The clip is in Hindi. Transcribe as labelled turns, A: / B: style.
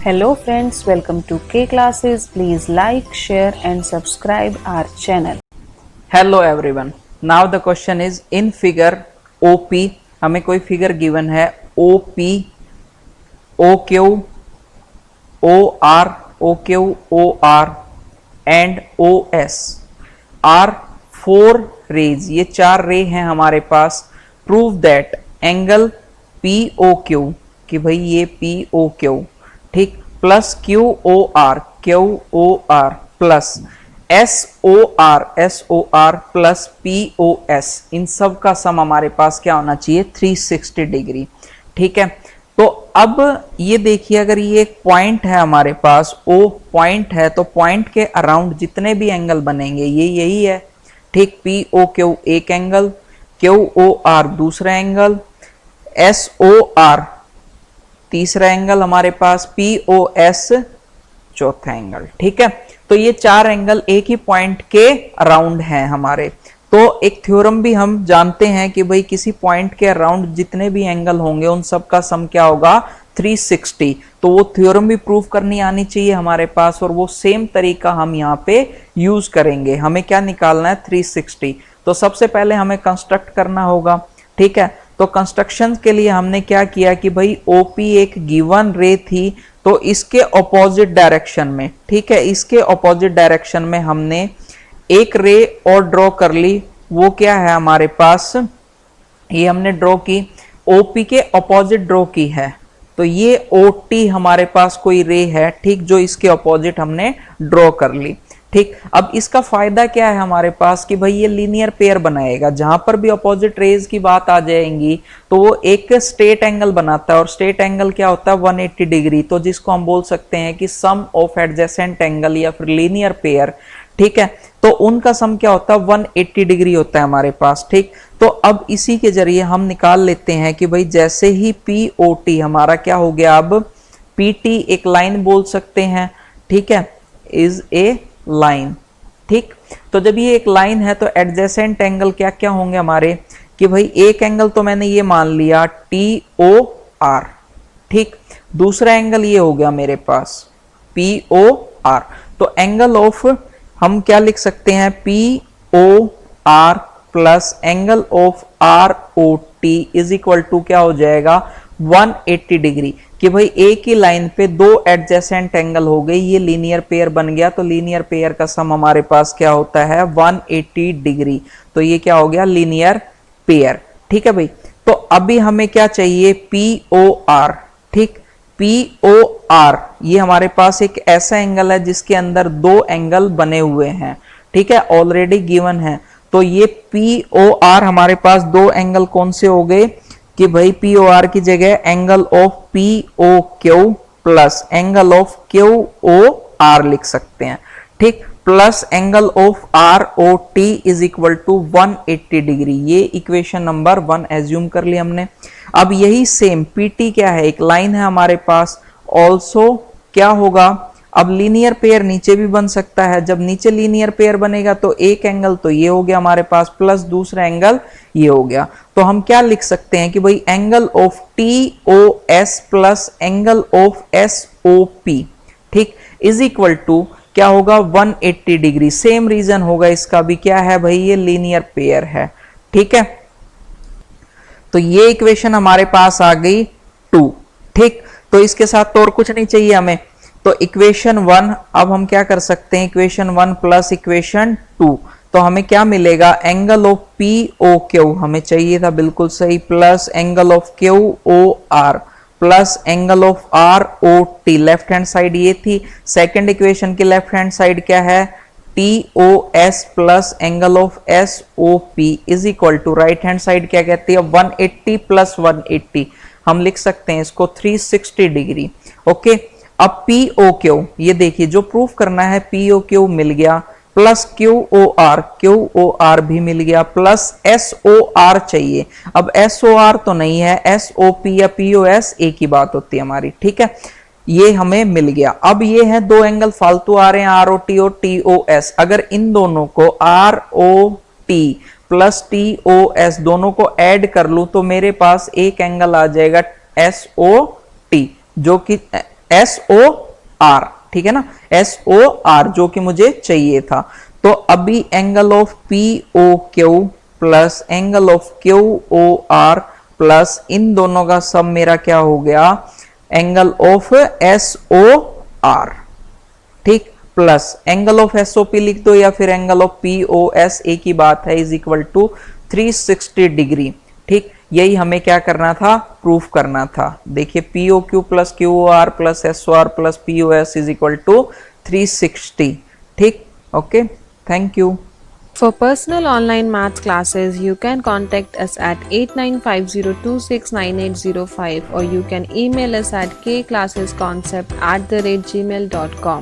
A: Hello friends, welcome to K Classes. Please like, share and subscribe our channel.
B: Hello everyone, now the question is in figure OP हमें कोई फिगर गिवन है OP, OQ, OR, OQ, OR and OS are four rays, ये चार रे हैं हमारे पास। प्रूव दैट एंगल POQ, कि भाई ये POQ ठीक, plus QOR, QOR plus SOR plus POS, इन सब का सम हमारे पास क्या होना चाहिए 360 डिग्री। ठीक है, तो अब ये देखिए, अगर ये एक पॉइंट है हमारे पास, O पॉइंट है, तो पॉइंट के अराउंड जितने भी एंगल बनेंगे ये यही है। ठीक, POQ एक एंगल, QOR दूसरा एंगल, SOR तीसरा एंगल हमारे पास, POS चौथा एंगल। ठीक है, तो ये चार एंगल एक ही पॉइंट के अराउंड हैं हमारे। तो एक थ्योरम भी हम जानते हैं कि भाई किसी पॉइंट के अराउंड जितने भी एंगल होंगे उन सब का सम क्या होगा 360। तो वो थ्योरम भी प्रूव करनी आनी चाहिए हमारे पास, और वो सेम तरीका हम यहाँ पे यूज करेंगे। हमें क्या निकालना है 360। तो सबसे पहले हमें कंस्ट्रक्ट करना होगा। ठीक है, तो कंस्ट्रक्शन के लिए हमने क्या किया कि भाई OP एक गिवन रे थी, तो इसके ऑपोजिट डायरेक्शन में, ठीक है, इसके ऑपोजिट डायरेक्शन में हमने एक रे और ड्रॉ कर ली। वो क्या है हमारे पास, ये हमने ड्रॉ की, OP के ऑपोजिट ड्रॉ की है। तो ये OT हमारे पास कोई रे है, ठीक, जो इसके ऑपोजिट हमने ड्रॉ कर ली। ठीक, अब इसका फायदा क्या है हमारे पास कि भाई ये लीनियर पेयर बनाएगा। जहां पर भी अपोजिट रेज की बात आ जाएंगी तो वो एक स्ट्रेट एंगल बनाता है, और स्ट्रेट एंगल क्या होता है 180 डिग्री। तो जिसको हम बोल सकते हैं कि सम ऑफ एडजेसेंट एंगल या फिर लीनियर पेयर। ठीक है, तो उनका सम क्या होता है 180 डिग्री होता है हमारे पास। ठीक, तो अब इसी के जरिए हम निकाल लेते हैं कि भाई जैसे ही POT हमारा क्या हो गया, अब PT एक लाइन बोल सकते हैं। ठीक है, इज ए लाइन। ठीक, तो जब ये एक लाइन है तो एडजेसेंट एंगल क्या क्या होंगे हमारे, कि भाई एक एंगल तो मैंने ये मान लिया TOR। ठीक, दूसरा एंगल ये हो गया मेरे पास POR। तो एंगल ऑफ हम क्या लिख सकते हैं POR plus angle of ROT is equal to क्या हो जाएगा 180 डिग्री। कि भाई एक ही लाइन पे दो एडजेसेंट एंगल हो गई, ये लीनियर पेयर बन गया। तो लीनियर पेयर का सम हमारे पास क्या होता है 180 डिग्री। तो ये क्या हो गया लीनियर पेयर। ठीक है भाई, तो अभी हमें क्या चाहिए POR। ठीक, POR ये हमारे पास एक ऐसा एंगल है जिसके अंदर दो एंगल बने हुए हैं। ठीक है, ऑलरेडी गिवन है। तो ये POR हमारे पास दो एंगल कौन से हो गए कि भाई POR की जगह angle of POQ plus angle of QOR लिख सकते हैं। ठीक, plus angle of ROT is equal to 180 degree. ये इक्वेशन नंबर 1 एज्यूम कर ली हमने। अब यही सेम PT क्या है, एक लाइन है हमारे पास, ऑल्सो क्या होगा, अब लीनियर पेयर नीचे भी बन सकता है। जब नीचे लीनियर पेयर बनेगा तो एक एंगल तो ये हो गया हमारे पास, प्लस दूसरा एंगल ये हो गया। तो हम क्या लिख सकते हैं कि भाई angle of TOS plus angle of SOP, ठीक, इज इक्वल टू क्या होगा 180 डिग्री। सेम रीजन होगा इसका भी, क्या है भाई ये लीनियर पेयर है। ठीक है, तो ये इक्वेशन हमारे पास आ गई 2। ठीक, तो इसके साथ तो और कुछ नहीं चाहिए हमें। तो इक्वेशन 1 अब हम क्या कर सकते हैं, इक्वेशन 1 प्लस इक्वेशन 2, तो हमें क्या मिलेगा एंगल ऑफ POQ हमें चाहिए था, बिल्कुल सही, plus angle of QOR plus angle of ROT। Left hand side ये थी, सेकंड इक्वेशन की लेफ्ट हैंड साइड क्या है TOS plus angle of SOP is equal to right hand side क्या कहती है 180 प्लस 180, हम लिख सकते हैं इसको 360 डिग्री। ओके, अब POQ ये देखिए जो प्रूफ करना है POQ मिल गया, प्लस QOR भी मिल गया, प्लस SOR चाहिए। अब SOR तो नहीं है, SOP या POS एक ही बात होती है हमारी। ठीक है, ये हमें मिल गया। अब ये है दो एंगल फालतू आ रहे हैं ROT और TOS। अगर इन दोनों को ROT प्लस TOS दोनों को ऐड कर लूं तो मेरे पास एक एंगल आ जाएगा SOT, जो कि SOR, ठीक है ना, SOR जो कि मुझे चाहिए था। तो अभी angle of POQ plus angle of QOR plus इन दोनों का सम मेरा क्या हो गया, एंगल ऑफ SOR, ठीक, प्लस एंगल ऑफ SOP लिख दो या फिर एंगल ऑफ POS, एक ही बात है, इज इक्वल टू 360 डिग्री। ठीक, यही हमें क्या करना था, प्रूफ करना था। देखिए POQ plus QOR plus SOR plus POS is equal to 360। ठीक, okay, thank you.
A: For personal online maths classes, you can contact us at 8950269805 or you can email us at kclassesconcept@gmail.com.